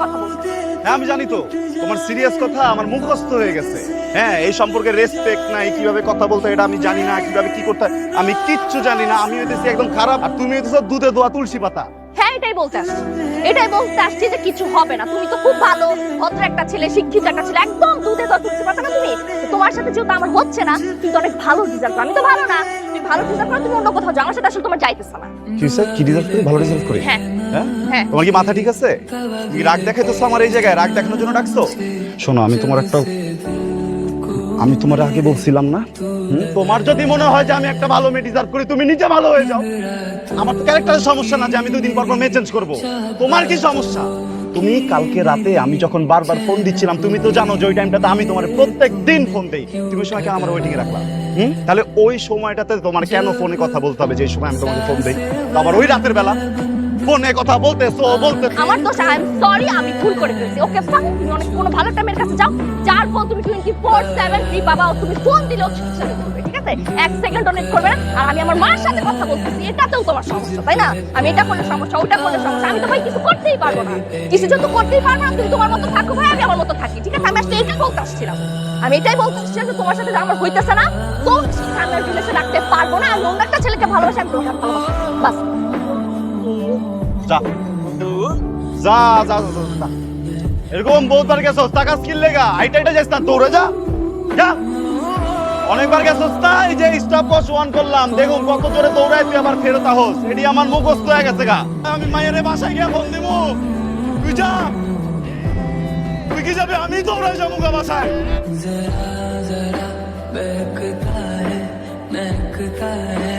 কথা বলছি। হ্যাঁ আমি জানি তো, তোমার সিরিয়াস কথা আমার মুখস্থ হয়ে গেছে। হ্যাঁ, এই সম্পর্কে রেসপেক্ট নাই, কিভাবে কথা বলতে এটা আমি জানি না, কিভাবে কি করতে হয় আমি কিচ্ছু জানি না। আমি হইতেছি একদম খারাপ, আর তুমি হইতেছো দুধে দোয়া তুলসী পাতা। হ্যাঁ এটাই বলতে আসছি যে কিছু হবে না। তুমি তো খুব ভালো ভদ্র একটা ছেলে, শিক্ষিত একটা ছেলে, একদম দুধে দোয়া তুলসী পাতা না তুমি। তোমার সাথে যেহেতু আমার হচ্ছে না, তুমি তো অনেক ভালো ডিজার্ভ করো। আমি তো ভালো না, তুমি ভালো ডিজার্ভ করো, তুমি অন্য কোথাও যাও। আমার সাথে আসলে তোমার যাইতেছে না। কি স্যার, কি ডিজার্ভ করি? ভালো ডিজার্ভ করি? হ্যাঁ হ্যাঁ হ্যাঁ। তোমার কি মাথা ঠিক আছে? তুমি রাগ দেখাইতেছো আমার এই জায়গায়? রাগ দেখানোর জন্য ডাকছো? শোনো, আমি তোমার আগে বলছিলাম না, তোমার যদি মনে হয় যে আমি একটা ভালো মেয়ে ডিজার্ভ করি, তুমি নিজে ভালো হয়ে যাও। আমার তো ক্যারেক্টারের সমস্যা না যে আমি 2 দিন পর মেয়ে চেঞ্জ করবো। তোমার কি সমস্যা? তুমি কালকে রাতে আমি যখন বারবার ফোন দিচ্ছিলাম, তুমি তো জানো যে ওই টাইমটাতে আমি তোমার প্রত্যেক দিন ফোন দেই, তুমি ওই সময় কেন আমার ওয়েটিং এ রাখলা? তাহলে ওই সময়টাতে তোমার কেন ফোনে কথা বলতে হবে যে সময় আমি তোমাকে ফোন দেই? আবার ওই রাতের বেলা ফোনে কথা বলতেছো। আমার দোষ, আই এম সরি, আমি ভুল করে ফেলেছি। ওকে ফাইন, তুমি অনেক কোনো ভালো একটা মেয়ের কাছে যাও, যার ফোন তুমি 24/7 ফ্রি পাবা। তুমি ফোন দিলেও সাথে করবে, ঠিক আছে? 1 সেকেন্ড ডোনেট করবে না। আর আমি আমার মার সাথে কথা বলতেছি, এটাতেও তোমার সমস্যা, তাই না? আমি এটা করলে সমস্যা, ওটা করলে সমস্যা। আমি তো ভাই কিছু করতেই পারবো না। কিছু যেহেতু করতেই পারবো না, তুমি তোমার মতো থাকো ভাই, আমি আমার মতো থাকি, ঠিক আছে? আমি আসলে এটাই বলতে আসছিলাম। আমি এটাই বলতে আসছিলাম যে তোমার সাথে যে আমার হইতেছে না, তো আমি রিলেশন রাখতে পারবো না। আমি অন্য একটা ছেলেকে ভালোবাসি, আমি তোমাকে ভালোবাসি, বাস। যা যা যা যা, যা। এরকম বহুতবার গেছস, টাকা স্কিল লেগা আইটা যাস না, দৌড়ে যা যা। অনেকবার গেছস না, এই যে স্টপ ওয়াচ 1 করলাম, দেখুন কত জোরে দৌড়ায় তুই আবার ফেরত আহস। এটি আমার মুখস্থ হয়ে গেছে গা। আমি মায়ের বাসায় গিয়ে ফোন দিমু, তুই যা। তুই কি যাবে? আমি দৌড়াই যাবো গা বাসায়। जरा जरा बहकता है महकता है